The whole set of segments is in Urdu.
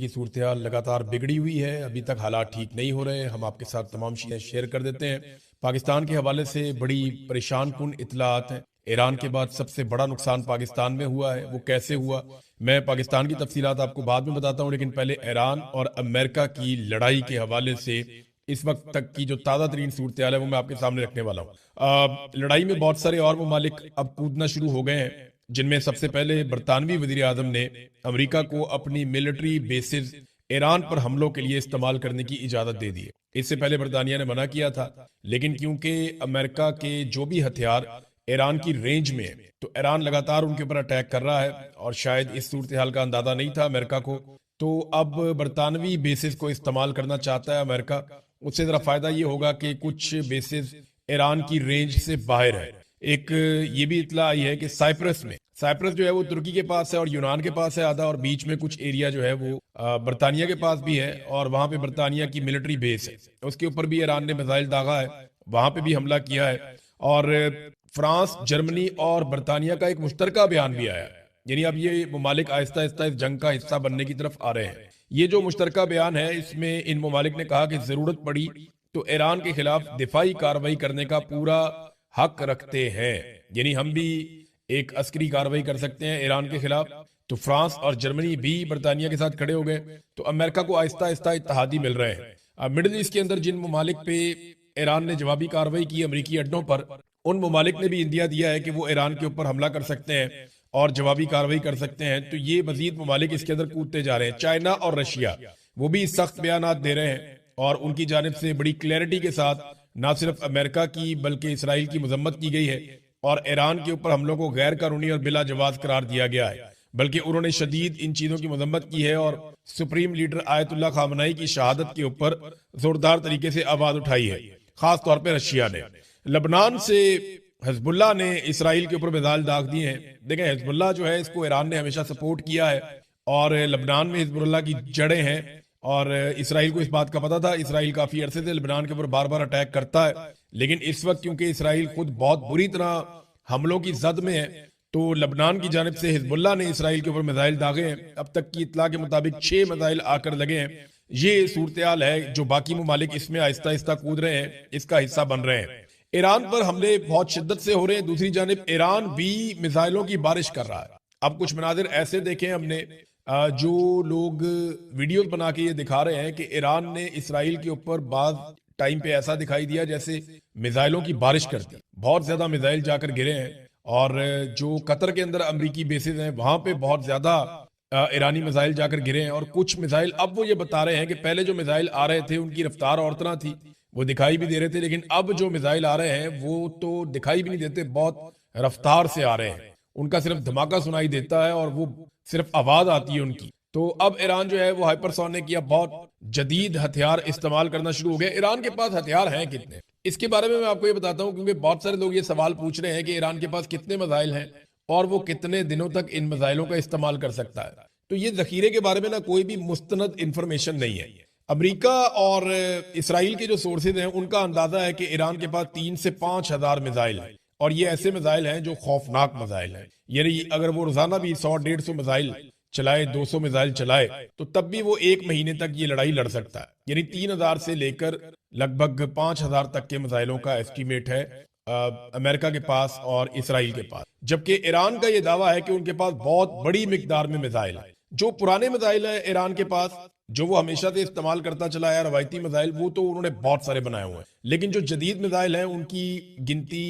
کی صورتحال لگاتار بگڑی ہوئی ہے، ابھی تک حالات ٹھیک نہیں ہو رہے ہیں۔ ہم آپ کے ساتھ تمام چیزیں شیئر کر دیتے ہیں۔ پاکستان کے حوالے سے بڑی پریشان کن اطلاعات ہیں۔ ایران کے بعد سب سے بڑا نقصان پاکستان میں ہوا ہے، وہ کیسے ہوا میں پاکستان کی تفصیلات آپ کو بعد میں بتاتا ہوں، لیکن پہلے ایران اور امریکہ کی لڑائی کے حوالے سے اس وقت تک کی جو تازہ ترین صورتحال ہے وہ میں آپ کے سامنے رکھنے والا ہوں۔ لڑائی میں بہت سارے اور ممالک اب کودنا شروع ہو گئے ہیں، جن میں سب سے پہلے برطانوی وزیر اعظم نے امریکہ کو اپنی ملٹری بیسز ایران پر حملوں کے لیے استعمال کرنے کی اجازت دے دی ہے۔ اس سے پہلے برطانیہ نے منع کیا تھا، لیکن کیونکہ امریکہ کے جو بھی ہتھیار ایران کی رینج میں ہے تو ایران لگاتار ان کے اوپر اٹیک کر رہا ہے، اور شاید اس صورتحال کا اندازہ نہیں تھا امریکہ کو، تو اب برطانوی بیسز کو استعمال کرنا چاہتا ہے امریکہ۔ اس سے ذرا فائدہ یہ ہوگا کہ کچھ بیسز ایران کی رینج سے باہر ہے۔ ایک یہ بھی اطلاع آئی ہے کہ سائپرس جو ہے وہ ترکی کے پاس ہے اور یونان کے پاس ہے آدھا، اور بیچ میں کچھ ایریا جو ہے وہ برطانیہ کے پاس بھی ہے، اور وہاں پہ برطانیہ کی ملٹری بیس ہے، اس کے اوپر بھی ایران نے میزائل داغا ہے، وہاں پہ بھی حملہ کیا ہے۔ اور فرانس، جرمنی اور برطانیہ کا ایک مشترکہ بیان بھی آیا ہے، یعنی اب یہ ممالک آہستہ آہستہ اس جنگ کا حصہ بننے کی طرف آ رہے ہیں۔ یہ جو مشترکہ بیان ہے اس میں ان ممالک نے کہا کہ ضرورت پڑی تو ایران کے خلاف دفاعی کارروائی کرنے کا پورا حق رکھتے ہیں، یعنی ہم بھی ایک عسکری کارروائی کر سکتے ہیں ایران کے خلاف۔ تو فرانس اور جرمنی بھی برطانیہ کے ساتھ کھڑے ہو گئے، تو امریکہ کو آہستہ آہستہ اتحادی مل رہے ہیں۔ مڈل ایسٹ کے اندر جن ممالک پہ ایران نے جوابی کارروائی کی امریکی اڈوں پر، ان ممالک نے بھی اندیا دیا ہے کہ وہ ایران کے اوپر حملہ کر سکتے ہیں اور جوابی کارروائی کر سکتے ہیں، تو یہ مزید ممالک اس کے اندر کودتے جا رہے ہیں۔ چائنا اور رشیا وہ بھی سخت بیانات دے رہے ہیں، اور ان کی جانب سے بڑی کلیئرٹی کے ساتھ نہ صرف امریکہ کی بلکہ اسرائیل کی مذمت کی گئی ہے، اور ایران کے اوپر حملوں کو غیر قانونی اور بلا جواز قرار دیا گیا ہے، بلکہ انہوں نے شدید ان چیزوں کی مذمت کی ہے، اور سپریم لیڈر آیت اللہ خامنہئی کی شہادت کے اوپر زوردار طریقے سے آواز اٹھائی ہے، خاص طور پہ رشیا نے۔ لبنان سے حزب اللہ نے اسرائیل کے اوپر میزائل داغ دیے ہیں۔ دیکھیں، حزب اللہ جو ہے اس کو ایران نے ہمیشہ سپورٹ کیا ہے، اور لبنان میں حزب اللہ کی جڑیں ہیں، اور اسرائیل کو اس بات کا پتا تھا۔ اسرائیل کافی عرصے سے لبنان کے اوپر بار بار اٹیک کرتا ہے، لیکن اس وقت کیونکہ اسرائیل خود بہت بری طرح حملوں کی زد میں ہے، تو لبنان کی جانب سے حزب اللہ نے اسرائیل کے اوپر میزائل داغے ہیں۔ اب تک کی اطلاع کے مطابق 6 میزائل آ کر لگے ہیں۔ یہ صورتحال ہے جو باقی ممالک اس میں آہستہ آہستہ کود رہے ہیں، اس کا حصہ بن رہے ہیں۔ ایران پر حملے بہت شدت سے ہو رہے ہیں، دوسری جانب ایران بھی میزائلوں کی بارش کر رہا ہے۔ اب کچھ مناظر ایسے دیکھیں ہم نے، جو لوگ ویڈیوز بنا کے یہ دکھا رہے ہیں کہ ایران نے اسرائیل کے اوپر بعض ٹائم پہ ایسا دکھائی دیا جیسے میزائلوں کی بارش کرتی، بہت زیادہ میزائل جا کر گرے ہیں، اور جو قطر کے اندر امریکی بیسز ہیں وہاں پہ بہت زیادہ ایرانی میزائل جا کر گرے ہیں۔ اور کچھ میزائل اب وہ یہ بتا رہے ہیں کہ پہلے جو میزائل آ رہے تھے ان کی رفتار اور طرح تھی، وہ دکھائی بھی دے رہے تھے، لیکن اب جو میزائل آ رہے ہیں وہ تو دکھائی بھی نہیں دیتے، بہت رفتار سے آ رہے ہیں، ان کا صرف دھماکہ سنائی دیتا ہے اور وہ صرف آواز آتی ہے ان کی۔ تو اب ایران جو ہے وہ ہائپر سونک یا بہت جدید ہتھیار استعمال کرنا شروع ہو گیا۔ ایران کے پاس ہتھیار ہیں کتنے، اس کے بارے میں آپ کو یہ بتاتا ہوں، کیونکہ بہت سارے لوگ یہ سوال پوچھ رہے ہیں کہ ایران کے پاس کتنے میزائل ہیں اور وہ کتنے دنوں تک ان میزائلوں کا استعمال کر سکتا ہے۔ تو یہ ذخیرے کے بارے میں کوئی بھی مستند انفارمیشن نہیں ہے۔ امریکہ اور اسرائیل کے جو سورسز ہیں ان کا اندازہ ہے کہ ایران کے پاس 3 سے 5 ہزار میزائل ہیں، اور یہ ایسے میزائل ہیں جو خوفناک میزائل ہیں، یعنی اگر وہ روزانہ بھی 100-150 میزائل چلائے، 200 میزائل چلائے، تو تب بھی وہ 1 مہینے تک یہ لڑائی لڑ سکتا ہے۔ یعنی 3000 سے لے کر لگ بھگ 5000 تک کے میزائلوں کا ایسٹیمیٹ ہے امریکہ کے پاس اور اسرائیل کے پاس، جبکہ ایران کا یہ دعویٰ ہے کہ ان کے پاس بہت بڑی مقدار میں میزائل ہیں۔ جو پرانے میزائل ہیں ایران کے پاس، جو وہ ہمیشہ سے استعمال کرتا چلا ہے، روایتی میزائل، وہ تو انہوں نے بہت سارے بنائے ہوئے ہیں، لیکن جو جدید میزائل ہیں ان کی گنتی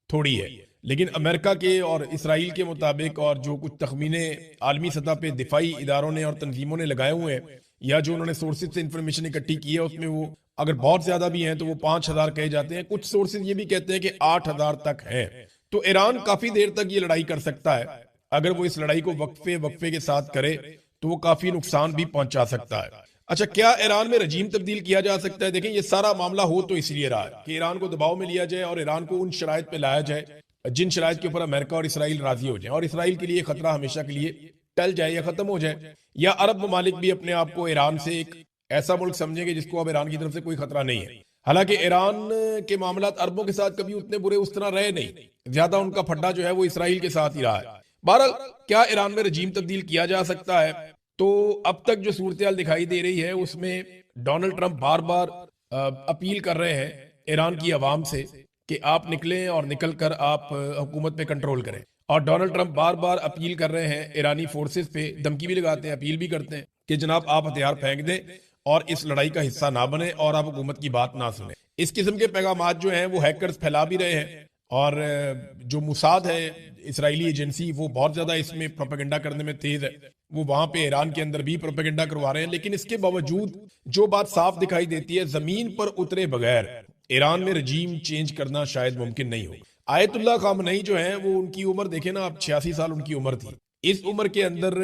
تھوڑی ہے۔ لیکن امریکہ کے اور اسرائیل کے مطابق، اور جو کچھ تخمینے عالمی سطح پہ دفاعی اداروں نے اور تنظیموں نے لگائے ہوئے ہیں، یا جو انہوں نے سورسز سے انفارمیشن اکٹھی کی ہے، اس میں وہ اگر بہت زیادہ بھی ہیں تو وہ 5000 کہے جاتے ہیں، کچھ سورسز یہ بھی کہتے ہیں کہ 8000 تک ہیں۔ تو ایران کافی دیر تک یہ لڑائی کر سکتا ہے، اگر وہ اس لڑائی کو وقفے کے ساتھ کرے تو وہ کافی نقصان بھی پہنچا سکتا ہے۔ اچھا، کیا ایران میں رجیم تبدیل کیا جا سکتا ہے؟ دیکھیں، یہ سارا معاملہ ہو تو اس لیے رہا ہے کہ ایران کو دباؤ میں لیا جائے اور ایران کو ان شرائط پہ لایا جائے جن شرائط کے اوپر امریکہ اور اسرائیل راضی ہو جائیں، اور اسرائیل کے لیے خطرہ ہمیشہ کے لیے ٹل جائے یا ختم ہو جائے، یا عرب ممالک بھی اپنے آپ کو ایران سے ایک ایسا ملک سمجھیں گے جس کو اب ایران کی طرف سے کوئی خطرہ نہیں ہے۔ حالانکہ ایران کے معاملات عربوں کے ساتھ کبھی اتنے برے اس طرح رہے نہیں، زیادہ ان کا پھڈا جو ہے وہ اسرائیل کے ساتھ ہی رہا ہے۔ بہرحال، کیا ایران میں رجیم تبدیل کیا جا سکتا ہے؟ تو اب تک جو صورتحال دکھائی دے رہی ہے اس میں ڈونلڈ ٹرمپ بار بار اپیل کر رہے ہیں ایران کی عوام سے کہ آپ نکلیں اور نکل کر آپ حکومت پہ کنٹرول کریں، اور ڈونلڈ ٹرمپ بار بار اپیل کر رہے ہیں ایرانی فورسز پہ، دھمکی بھی لگاتے ہیں، اپیل بھی کرتے ہیں کہ جناب آپ ہتھیار پھینک دیں اور اس لڑائی کا حصہ نہ بنیں اور آپ حکومت کی بات نہ سنیں۔ اس قسم کے پیغامات جو ہیں وہ ہیکرز پھیلا بھی رہے ہیں، اور جو موساد ہے اسرائیلی ایجنسی وہ بہت زیادہ اس میں پروپیگنڈا کرنے میں تیز ہے، وہ وہاں پہ ایران کے اندر بھی پروپیگنڈا کروا رہے ہیں۔ لیکن اس کے باوجود جو بات صاف دکھائی دیتی ہے، زمین پر اترے بغیر ایران میں رجیم چینج کرنا شاید ممکن نہیں ہو۔ آیت اللہ خامنئی جو ہیں وہ ان کی عمر دیکھیں نا، اب 86 سال ان کی عمر تھی، اس عمر کے اندر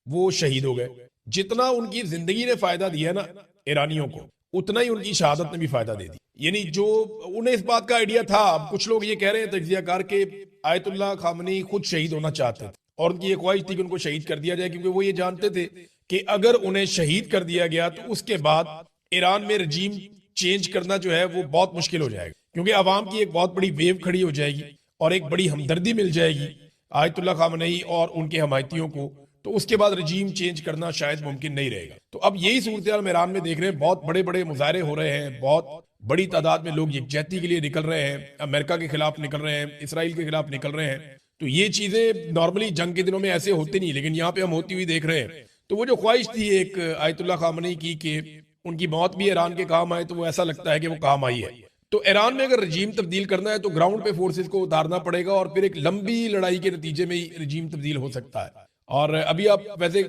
وہ شہید ہو گئے۔ جتنا ان کی زندگی نے فائدہ دیا نا ایرانیوں کو، اتنا ہی ان کی شہادت نے بھی فائدہ دے دی۔ یعنی جو انہیں اس بات کا آئیڈیا تھا، اب کچھ لوگ یہ کہہ رہے ہیں تجزیہ کار کہ آیت اللہ خامنئی خود شہید ہونا چاہتے تھے اور ان کی یہ خواہش تھی کہ ان کو شہید کر دیا جائے، کیونکہ وہ یہ جانتے تھے کہ اگر انہیں شہید کر دیا گیا تو اس کے بعد ایران میں رجیم چینج کرنا جو ہے وہ بہت مشکل ہو جائے گا، کیونکہ عوام کی ایک بہت بڑی ویو کھڑی ہو جائے گی اور ایک بڑی ہمدردی مل جائے گی آیت اللہ خامنئی اور ان کے حمایتیوں کو، تو اس کے بعد رجیم چینج کرنا شاید ممکن نہیں رہے گا۔ تو اب یہی صورتحال ہم ایران میں دیکھ رہے ہیں، بہت بڑے بڑے مظاہرے ہو رہے ہیں، بہت بڑی تعداد میں لوگ یکجہتی کے لیے نکل رہے ہیں، امریکہ کے خلاف نکل رہے ہیں، اسرائیل کے خلاف نکل رہے ہیں۔ تو یہ چیزیں نارملی جنگ کے دنوں میں ایسے ہوتی نہیں، لیکن یہاں پہ ہم ہوتی ہوئی دیکھ رہے ہیں۔ تو وہ جو خواہش تھی ایک آیت اللہ خامنئی کی کہ ان کی موت بھی ایران کے کام آئے، تو وہ ایسا لگتا ہے کہ وہ کام آئی ہے۔ تو ایران میں اگر رجیم تبدیل کرنا ہے تو گراؤنڈ پہ فورسز کو اتارنا پڑے گا، اور پھر ایک لمبی لڑائی کے نتیجے میں ہی رجیم تبدیل ہو سکتا ہے۔ اور ابھی آپ ویسے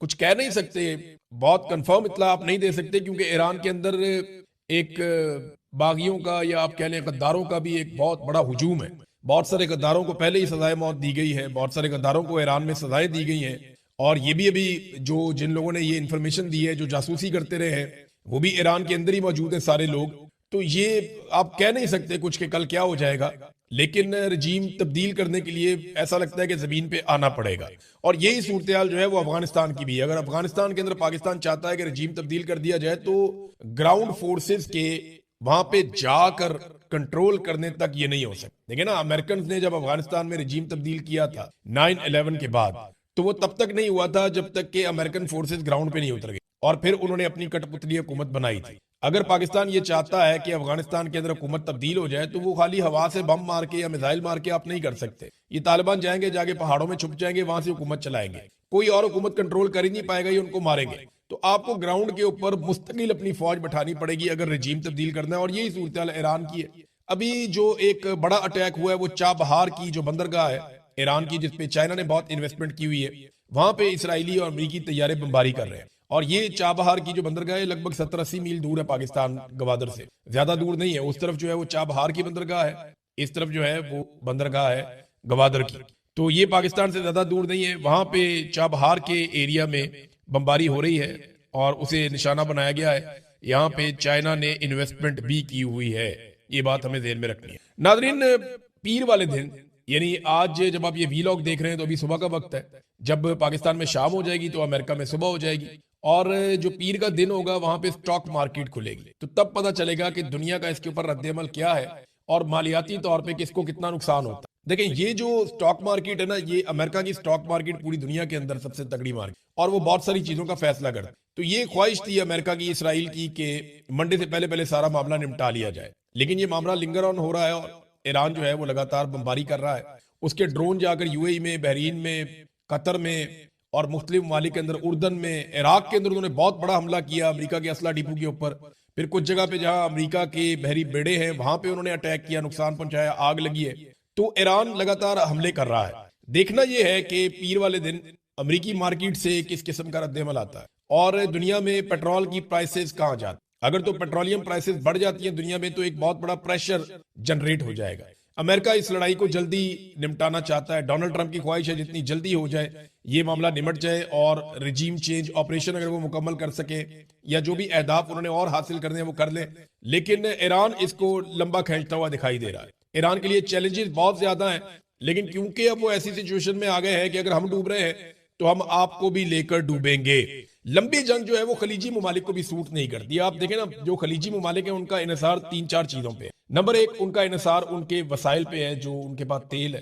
کچھ کہہ نہیں سکتے، بہت کنفرم اطلاع آپ نہیں دے سکتے، کیونکہ ایران کے اندر ایک باغیوں کا یا آپ کہہ لیں غداروں کا بھی ایک بہت بڑا ہجوم ہے۔ بہت سارے غداروں کو پہلے ہی سزائے موت دی گئی ہے، بہت سارے غداروں کو ایران میں سزائیں دی گئی ہیں، اور یہ بھی ابھی جو جن لوگوں نے یہ انفارمیشن دی ہے، جو جاسوسی کرتے رہے ہیں، وہ بھی ایران کے اندر ہی موجود ہیں سارے لوگ۔ تو یہ آپ کہہ نہیں سکتے کچھ کہ کل کیا ہو جائے گا، لیکن رجیم تبدیل کرنے کے لیے ایسا لگتا ہے کہ زمین پہ آنا پڑے گا۔ اور یہی صورتحال جو ہے وہ افغانستان کی بھی ہے۔ اگر افغانستان کے اندر پاکستان چاہتا ہے کہ رجیم تبدیل کر دیا جائے تو گراؤنڈ فورسز کے وہاں پہ جا کر کنٹرول کرنے تک یہ نہیں ہو سکتا۔ دیکھیں نا، امریکنز نے جب افغانستان میں رجیم تبدیل کیا تھا 9/11 کے بعد، تو وہ تب تک نہیں ہوا تھا جب تک کہ امریکن فورسز گراؤنڈ پہ نہیں اتر گئی، اور پھر انہوں نے اپنی کٹ پتلی حکومت بنائی تھی۔ اگر پاکستان یہ چاہتا ہے کہ افغانستان کے اندر حکومت تبدیل ہو جائے تو وہ خالی ہوا سے بم مار کے یا میزائل مار کے آپ نہیں کر سکتے۔ یہ طالبان جائیں گے، جا کے پہاڑوں میں چھپ جائیں گے، وہاں سے حکومت چلائیں گے، کوئی اور حکومت کنٹرول کر ہی نہیں پائے گا، یہ ان کو ماریں گے۔ تو آپ کو گراؤنڈ کے اوپر مستقل اپنی فوج بٹھانی پڑے گی اگر رجیم تبدیل کرنا ہے، اور یہی صورتحال ایران کی ہے۔ ابھی جو ایک بڑا اٹیک ہوا ہے وہ چابہار کی جو بندرگاہ ہے ایران کی، جس پہ چائنا نے بہت انویسٹمنٹ کی ہوئی ہے، وہاں پہ اسرائیلی اور امریکی طیارے بمباری کر رہے ہیں۔ اور یہ چابہار کی جو بندرگاہ ہے لگ بھگ 70-80 میل دور ہے پاکستان گوادر سے، زیادہ دور نہیں ہے۔ اس طرف جو ہے وہ چابہار کی بندرگاہ ہے، اس طرف جو ہے وہ بندرگاہ ہے گوادر کی، تو یہ پاکستان سے زیادہ دور نہیں ہے۔ وہاں پہ چابہار کے ایریا میں بمباری ہو رہی ہے اور اسے نشانہ بنایا گیا ہے۔ یہاں پہ چائنا نے انویسٹمنٹ بھی کی ہوئی ہے، یہ بات ہمیں ذہن میں رکھنی ہے۔ ناظرین، پیر والے دن یعنی آج جب آپ یہ ویلاگ دیکھ رہے ہیں تو ابھی صبح کا وقت ہے، جب پاکستان میں شام ہو جائے گی تو امریکہ میں صبح ہو جائے گی، اور جو پیر کا دن ہوگا وہاں پہ سٹاک مارکیٹ کھلے گی، تو تب پتہ چلے گا کہ دنیا کا اس کے اوپر رد عمل کیا ہے اور مالیاتی طور پہ کس کو کتنا نقصان ہوتا ہے۔ دیکھیں، یہ جو سٹاک مارکیٹ ہے نا، یہ امریکہ کی سٹاک مارکیٹ پوری دنیا کے اندر سب سے تگڑی مارکیٹ، اور وہ بہت ساری چیزوں کا فیصلہ کرتا ہے۔ تو یہ خواہش تھی امریکہ کی، اسرائیل کی، کہ منڈے سے پہلے سارا معاملہ نمٹا لیا جائے، لیکن یہ معاملہ لنگر آن ہو رہا ہے، اور ایران جو ہے وہ لگاتار بمباری کر رہا ہے۔ اس کے ڈرون جا کر یو اے ای میں، بحرین میں، قطر میں اور مختلف ممالک کے اندر، اردن میں، عراق کے اندر انہوں نے بہت بڑا حملہ کیا امریکہ کے اسلحہ ڈپو کے اوپر۔ پھر کچھ جگہ پہ جہاں امریکہ کے بحری بیڑے ہیں وہاں پہ انہوں نے اٹیک کیا، نقصان پہنچایا، آگ لگی ہے۔ تو ایران لگاتار حملے کر رہا ہے۔ دیکھنا یہ ہے کہ پیر والے دن امریکی مارکیٹ سے کس قسم کا رد عمل آتا ہے، اور دنیا میں پیٹرول کی پرائسز کہاں جاتی۔ اگر تو پیٹرولیم پرائسز بڑھ جاتی ہیں دنیا میں تو ایک بہت بڑا پریشر جنریٹ ہو جائے گا۔ امریکہ اس لڑائی کو جلدی نمٹانا چاہتا ہے، ڈونلڈ ٹرمپ کی خواہش ہے جتنی جلدی ہو جائے یہ معاملہ نمٹ جائے، اور رجیم چینج آپریشن اگر وہ مکمل کر سکے یا جو بھی اہداف انہوں نے اور حاصل کرنے ہیں وہ کر لیں۔ لیکن ایران اس کو لمبا کھینچتا ہوا دکھائی دے رہا ہے۔ ایران کے لیے چیلنجز بہت زیادہ ہیں، لیکن کیونکہ اب وہ ایسی سچویشن میں آ گئے ہیں کہ اگر ہم ڈوب رہے ہیں تو ہم آپ کو بھی لے کر ڈوبیں گے۔ لمبی جنگ جو ہے وہ خلیجی ممالک کو بھی سوٹ نہیں کرتی۔ آپ دیکھیں نا، جو خلیجی ممالک ہیں ان کا انحصار 3-4 چیزوں پہ ہے۔ نمبر 1، ان کا انحصار ان کے وسائل پہ ہے، جو ان کے پاس تیل ہے،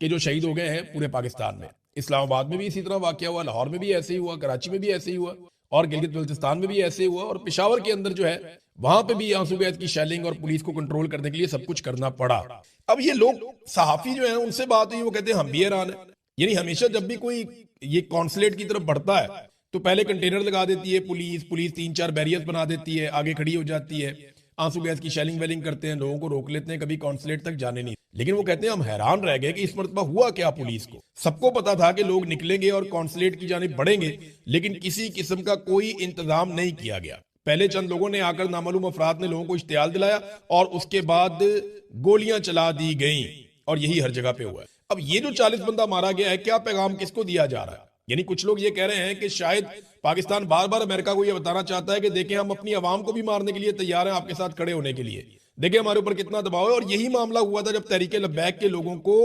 کہ جو شہید ہو گئے ہیں پورے پاکستان میں. اسلام آباد میں بھی اسی طرح واقعہ ہوا, لاہور میں بھی ایسے ہی ہوا, کراچی میں بھی ایسے ہی ہوا, اور گلگت بلتستان میں بھی ایسے ہوا, اور پشاور کے اندر جو ہے وہاں پہ بھی آنسو گیس کی شیلنگ اور پولیس کو کنٹرول کرنے کے لیے سب کچھ کرنا پڑا. اب یہ لوگ صحافی جو ہیں ان سے بات ہوئی, وہ کہتے ہیں ہم بھی حیران ہیں. یعنی ہمیشہ جب بھی کوئی یہ کونسلیٹ کی طرف بڑھتا ہے تو پہلے کنٹینر لگا دیتی ہے پولیس 3-4 بیریئرز بنا دیتی ہے, آگے کھڑی ہو جاتی ہے, آنسو گیس کی شیلنگ ویلنگ کرتے ہیں, لوگوں کو روک لیتے ہیں, کبھی کونسلیٹ تک جانے نہیں. لیکن وہ کہتے ہیں ہم حیران رہ گئے کہ اس مرتبہ ہوا کیا پولیس کو. سب کو پتا تھا کہ لوگ نکلیں گے اور کونسلیٹ کی جانب بڑھیں گے, لیکن کسی قسم کا کوئی انتظام نہیں کیا گیا. پہلے چند لوگوں نے آ کر نامعلوم افراد نے لوگوں کو اشتعال دلایا اور اس کے بعد گولیاں چلا دی گئیں, اور یہی ہر جگہ پہ ہوا ہے. اب یہ جو 40 بندہ مارا گیا ہے, کیا پیغام کس کو دیا جا رہا ہے؟ یعنی کچھ لوگ یہ کہہ رہے ہیں کہ شاید پاکستان بار بار امریکہ کو یہ بتانا چاہتا ہے کہ دیکھیں ہم اپنی عوام کو بھی مارنے کے لیے تیار ہیں, آپ کے ساتھ کھڑے ہونے کے لیے, دیکھیں ہمارے اوپر کتنا دباؤ ہے. اور یہی معاملہ ہوا تھا جب تحریک لبیک کے لوگوں کو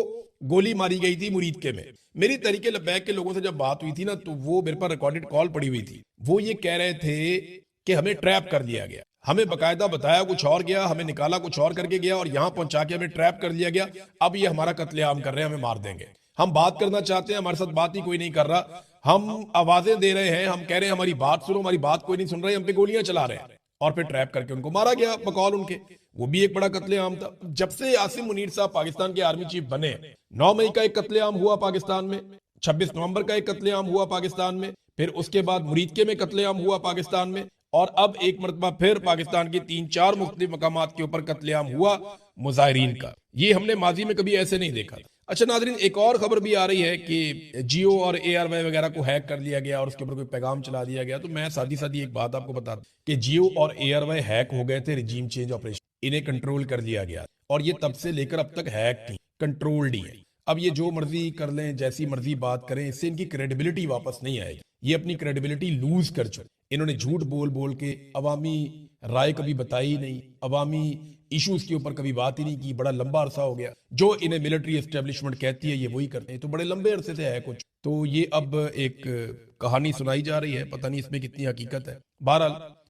گولی ماری گئی تھی مرید کے میں. میری تحریک لبیک کے لوگوں سے جب بات ہوئی تھی نا, تو وہ میرے پر ریکارڈڈ کال پڑی ہوئی تھی. وہ یہ کہہ رہے تھے کہ ہمیں ٹریپ کر لیا گیا, ہمیں باقاعدہ بتایا کچھ اور گیا, ہمیں نکالا کچھ اور کر کے گیا, اور یہاں پہنچا کے ہمیں ٹریپ کر لیا گیا. اب یہ ہمارا قتل عام کر رہے ہیں, ہمیں مار دیں گے. ہم بات کرنا چاہتے ہیں, ہمارے ساتھ بات ہی کوئی نہیں کر رہا. ہم آوازیں دے رہے ہیں, ہم کہہ رہے ہیں ہماری بات سنو, ہماری بات کوئی نہیں سن رہے, ہم پہ گولیاں چلا رہے ہیں, اور پھر ٹریپ کر کے ان کو مارا گیا بقول ان کے. وہ بھی ایک بڑا قتل عام تھا. جب سے عاصم منیر صاحب پاکستان کے آرمی چیف بنے, 9 مئی کا ایک قتل عام ہوا پاکستان میں, 26 نومبر کا ایک قتل عام ہوا پاکستان میں, پھر اس کے بعد مرید کے میں قتل عام ہوا پاکستان میں, اور اب ایک مرتبہ پھر پاکستان کی 3-4 مختلف مقامات کے اوپر قتل عام ہوا مظاہرین کا. یہ ہم نے ماضی میں کبھی ایسے نہیں دیکھا تھا. اچھا ناظرین, ایک اور خبر بھی آ رہی ہے کہ جیو اور اے آر وائی وغیرہ کو ہیک کر لیا گیا اور اس کے اوپر کوئی پیغام چلا دیا گیا. تو میں ساتھی ایک بات آپ کو بتا دوں کہ جیو اور اے آر وائی ہیک ہو گئے تھے رجیم چینج آپریشن, انہیں کنٹرول کر لیا گیا, اور یہ تب سے لے کر اب تک ہیک تھی, کنٹرولڈ ہی ہے. اب یہ جو مرضی کر لیں, جیسی مرضی بات کریں, اس سے ان کی کریڈیبلٹی واپس نہیں آئے گی. یہ اپنی کریڈیبلٹی لوز کر چکے. انہوں نے جھوٹ بول بول کے عوامی رائے کبھی بتائی نہیں, عوامی ایشوز کے اوپر کبھی بات ہی نہیں کی. بڑا لمبا عرصہ ہو گیا, جو انہیں ملٹری اسٹیبلشمنٹ کہتی ہے یہ وہی کرتے ہیں. تو بڑے لمبے عرصے سے ہے کچھ, تو یہ اب ایک کہانی سنائی جا رہی ہے, پتہ نہیں اس میں کتنی حقیقت ہے. بہرحال